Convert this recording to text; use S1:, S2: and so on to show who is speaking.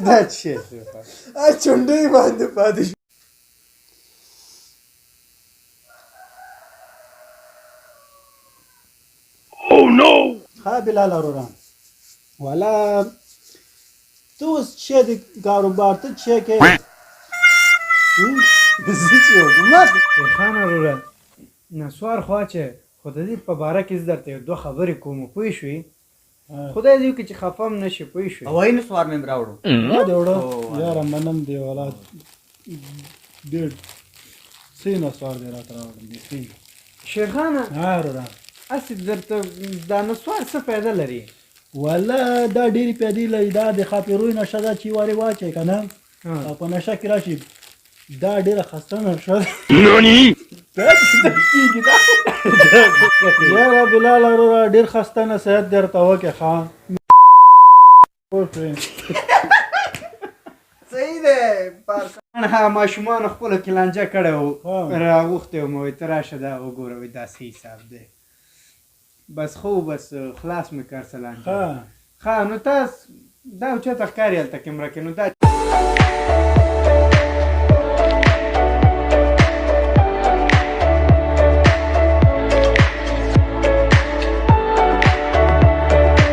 S1: دا څه شو
S2: چونډۍ باندې پاتې شو.
S1: ها بلال وروره والا ته اوس څه د کاروبار ته څه کې
S2: زه چې وکړم ما
S3: خان وروره نسوار خوا چې خو د دې په باره کې زه درته یو دوه خبرې کوم پوه شوې خدای دې وکړي چې خفه هم نه شي پوه شوې
S2: هوایي نسوار مې راوړو
S1: را دې وړه یاره منم دی والا ډېر څه نسوار دی راته راوړم بیخي
S3: شیرخانه
S1: ها وروره
S3: هسې درته دا نسوار څه فایده لري
S1: والا دا ډېرې پیادې لري دا د خاپیروی نشه ده چې وارې واچوې که نه او په نشه کې راشي دا ډېره خسته نشه ده دا چې کېږي دا یاره بلال وروره ډېر خسته نصیحت درته وکړې ښه پوه شوې
S3: صحیح دی ها ماشومانو خپله کې لانجه کړی و راغوښتی وم وایي ته راشه دا وګوره وایي دا څه حساب دی بس خو بس خلاص مې کړ څه لانجه ښه نو تاسو دا اوچته ښکاري هلته کیمره کې نو دا